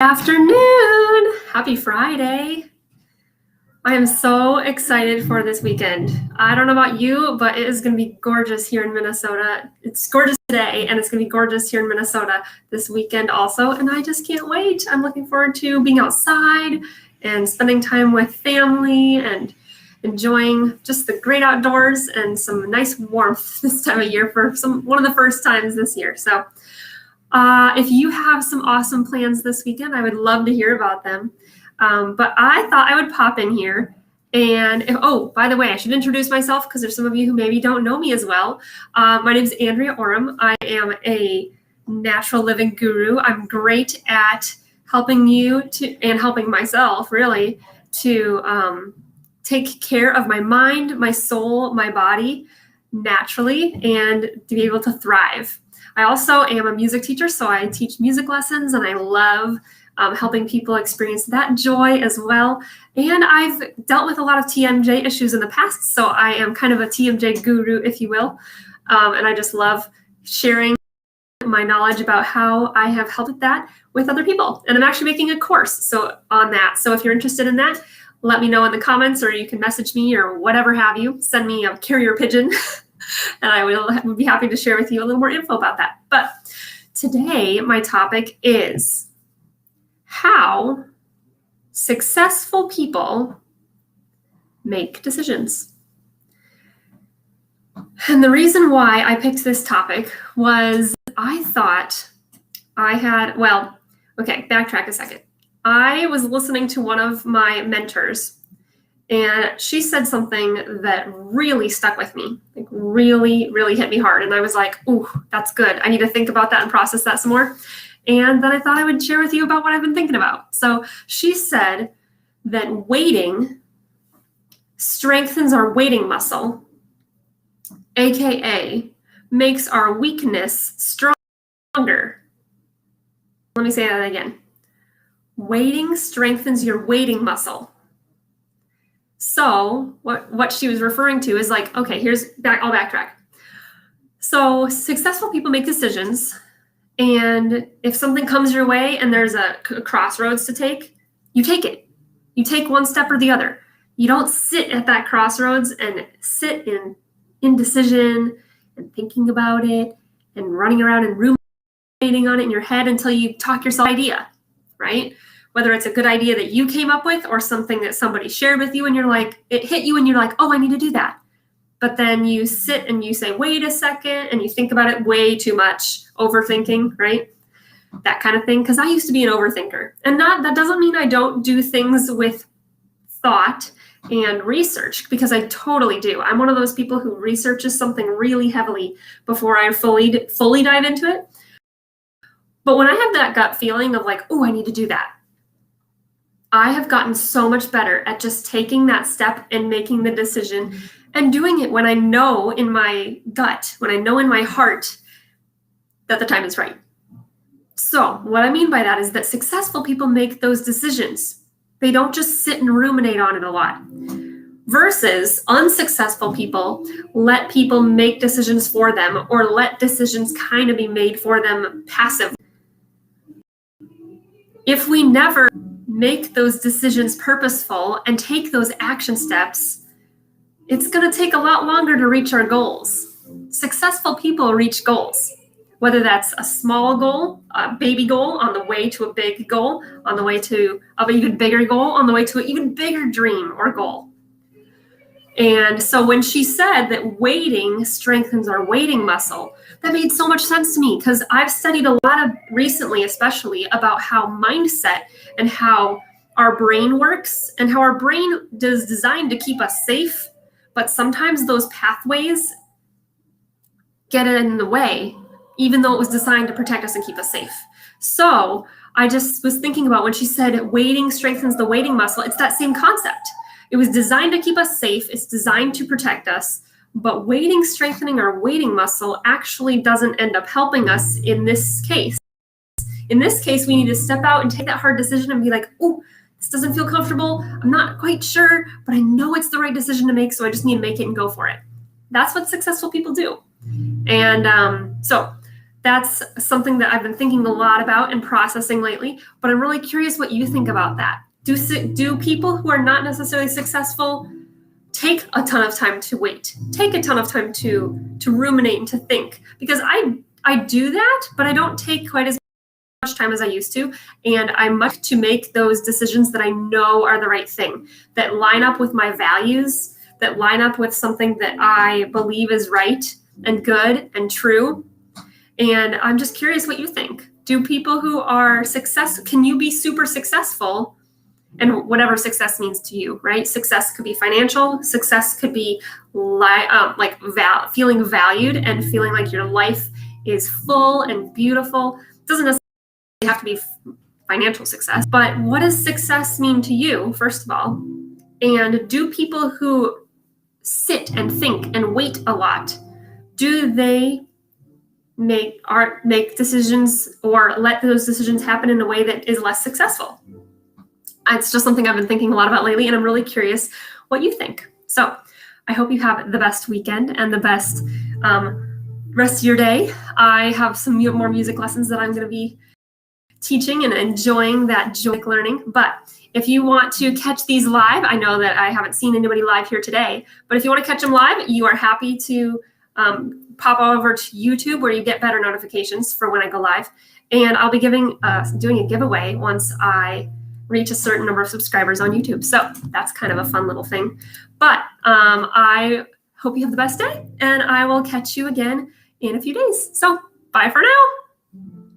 Afternoon. Happy Friday. I am so excited for this weekend. I don't know about you, but it is going to be gorgeous here in Minnesota. It's gorgeous today, and it's going to be gorgeous here in Minnesota this weekend also, and I just can't wait. I'm looking forward to being outside and spending time with family and enjoying just the great outdoors and some nice warmth this time of year for one of the first times this year. So if you have some awesome plans this weekend, I would love to hear about them. But I thought I would pop in here. And by the way, I should introduce myself because there's some of you who maybe don't know me as well. My name is Andrea Oram. I am a natural living guru. I'm great at helping you and helping myself really to take care of my mind, my soul, my body naturally, and to be able to thrive. I also am a music teacher, so I teach music lessons, and I love helping people experience that joy as well. And I've dealt with a lot of TMJ issues in the past, so I am kind of a TMJ guru, if you will. And I just love sharing my knowledge about how I have helped with that with other people. And I'm actually making a course on that. So if you're interested in that, let me know in the comments, or you can message me or whatever have you. Send me a carrier pigeon. And I would be happy to share with you a little more info about that. But today, my topic is how successful people make decisions. And the reason why I picked this topic was I thought backtrack a second. I was listening to one of my mentors, and she said something that really stuck with me, like really, really hit me hard. And I was like, ooh, that's good. I need to think about that and process that some more. And then I thought I would share with you about what I've been thinking about. So she said that waiting strengthens our waiting muscle, AKA makes our weakness stronger. Let me say that again. Waiting strengthens your waiting muscle. So what she was referring to is like, okay, I'll backtrack. So successful people make decisions, and if something comes your way and there's a crossroads to take, you take it. You take one step or the other. You don't sit at that crossroads and sit in indecision and thinking about it and running around and ruminating on it in your head until you talk yourself idea, right? Whether it's a good idea that you came up with or something that somebody shared with you and it hit you and you're like, oh, I need to do that. But then you sit and you say, wait a second, and you think about it way too much, overthinking, right? That kind of thing. Because I used to be an overthinker. And that doesn't mean I don't do things with thought and research, because I totally do. I'm one of those people who researches something really heavily before I fully dive into it. But when I have that gut feeling of like, oh, I need to do that, I have gotten so much better at just taking that step and making the decision and doing it when I know in my gut, when I know in my heart that the time is right. So what I mean by that is that successful people make those decisions. They don't just sit and ruminate on it a lot. Versus unsuccessful people let people make decisions for them, or let decisions kind of be made for them passively. If we never make those decisions purposeful and take those action steps, it's going to take a lot longer to reach our goals. Successful people reach goals, whether that's a small goal, a baby goal on the way to a big goal, on the way to an even bigger goal, on the way to an even bigger dream or goal. And so when she said that waiting strengthens our waiting muscle, that made so much sense to me, because I've studied a lot recently, especially about how mindset and how our brain works, and how our brain is designed to keep us safe, but sometimes those pathways get in the way, even though it was designed to protect us and keep us safe. So I just was thinking about when she said waiting strengthens the waiting muscle, it's that same concept. It was designed to keep us safe. It's designed to protect us. But waiting, strengthening our waiting muscle actually doesn't end up helping us in this case. In this case, we need to step out and take that hard decision and be like, oh, this doesn't feel comfortable. I'm not quite sure, but I know it's the right decision to make, so I just need to make it and go for it. That's what successful people do. And so That's something that I've been thinking a lot about and processing lately, but I'm really curious what you think about that. Do people who are not necessarily successful take a ton of time to wait, take a ton of time to ruminate and to think? Because I do that, but I don't take quite as much time as I used to, and I much to make those decisions that I know are the right thing, that line up with my values, that line up with something that I believe is right and good and true. And I'm just curious what you think. Do people who are can you be super successful? And whatever success means to you, right? Success could be financial. Success could be feeling valued and feeling like your life is full and beautiful. It doesn't necessarily have to be financial success, but what does success mean to you, first of all? And do people who sit and think and wait a lot, do they make decisions or let those decisions happen in a way that is less successful? It's just something I've been thinking a lot about lately, and I'm really curious what you think. So I hope you have the best weekend and the best rest of your day. I have some more music lessons that I'm going to be teaching and enjoying that joy learning. But if you want to catch these live, I know that I haven't seen anybody live here today, but if you want to catch them live, you are happy to pop over to YouTube where you get better notifications for when I go live. And I'll be doing a giveaway once I reach a certain number of subscribers on YouTube. So that's kind of a fun little thing. But I hope you have the best day, and I will catch you again in a few days. So bye for now.